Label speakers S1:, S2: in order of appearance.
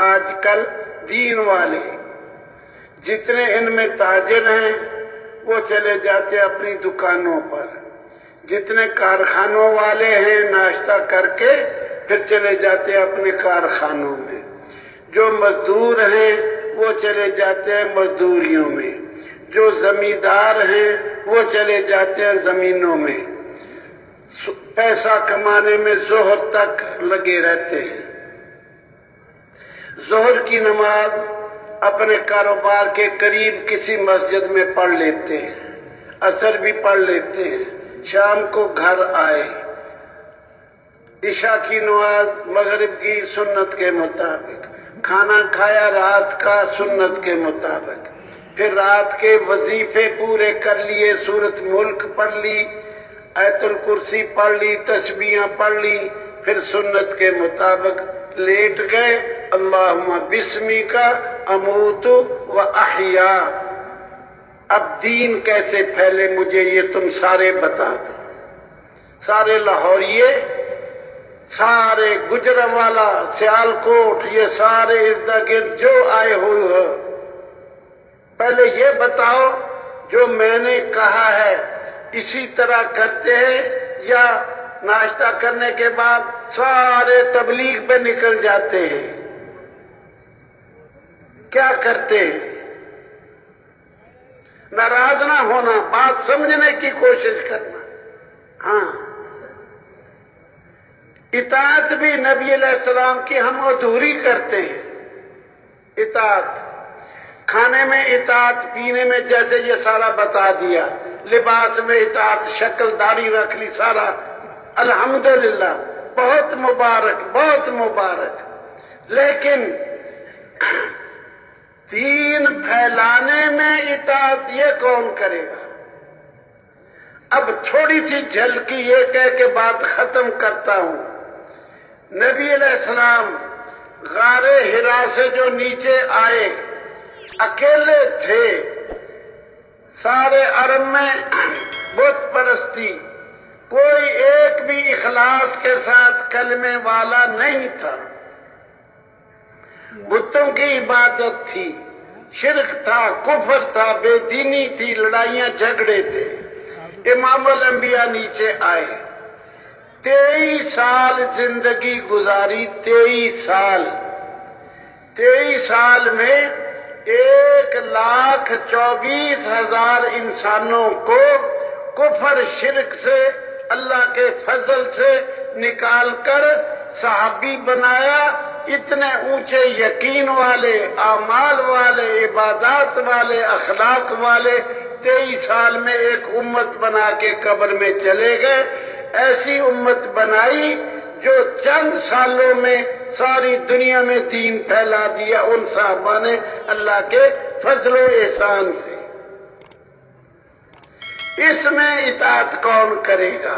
S1: آج کل دین والے جتنے ان میں تاجر ہیں وہ چلے جاتے ہیں اپنی دکانوں پر، جتنے کارخانوں والے ہیں ناشتہ کر کے پھر چلے جاتے ہیں اپنے کارخانوں میں، جو مزدور ہیں وہ چلے جاتے ہیں مزدوریوں میں، جو زمیندار ہیں وہ چلے جاتے ہیں زمینوں میں، پیسہ کمانے میں ظہر تک لگے رہتے ہیں۔ ظہر کی نماز اپنے کاروبار کے قریب کسی مسجد میں پڑھ لیتے ہیں، عصر بھی پڑھ لیتے ہیں، شام کو گھر آئے، عشاء کی نماز مغرب کی سنت کے مطابق، کھانا کھایا رات کا سنت کے مطابق، پھر رات کے وظیفے پورے کر لیے، سورۃ ملک پڑھ لی، آیت الکرسی پڑھ لی، تسبیحاں پڑھ لی، پھر سنت کے مطابق لیٹ گئے، اللہم بسمک اموت و احیا۔ اب دین کیسے پھیلے مجھے یہ تم سارے بتا دو، سارے لاہوریے، سارے گجرانوالہ، سیالکوٹ، یہ سارے ارد گرد جو آئے ہوئے ہو، پہلے یہ بتاؤ جو میں نے کہا ہے اسی طرح کرتے ہیں یا ناشتہ کرنے کے بعد سارے تبلیغ پہ نکل جاتے ہیں؟ کیا کرتے ہیں؟ ناراض نہ ہونا، بات سمجھنے کی کوشش کرنا۔ ہاں، اطاعت بھی نبی علیہ السلام کی ہم ادھوری کرتے ہیں۔ اطاعت کھانے میں اطاعت، پینے میں جیسے یہ سارا بتا دیا، لباس میں اطاعت، شکل داڑھی رکھ لی، سارا الحمدللہ، بہت مبارک، بہت مبارک۔ لیکن دین پھیلانے میں اطاعت یہ کون کرے گا؟ اب تھوڑی سی جھلکی یہ کہہ کے بات ختم کرتا ہوں۔ نبی علیہ السلام غار حرا سے جو نیچے آئے اکیلے تھے، سارے عرب میں بت پرستی، کوئی ایک بھی اخلاص کے ساتھ کلمے والا نہیں تھا، بتوں کی عبادت تھی، شرک تھا، کفر تھا، بے دینی تھی، لڑائیاں جھگڑے تھے۔ امام الانبیاء نیچے آئے، 23 سال زندگی گزاری، 23 سال، 23 سال میں 1,24,000 انسانوں کو کفر شرک سے اللہ کے فضل سے نکال کر صحابی بنایا۔ اتنے اونچے یقین والے، اعمال والے، عبادات والے، اخلاق والے 23 سال میں ایک امت بنا کے قبر میں چلے گئے۔ ایسی امت بنائی جو چند سالوں میں ساری دنیا میں دین پھیلا دیا ان صحابہ نے اللہ کے فضل و احسان سے۔ اس میں اطاعت کون کرے گا؟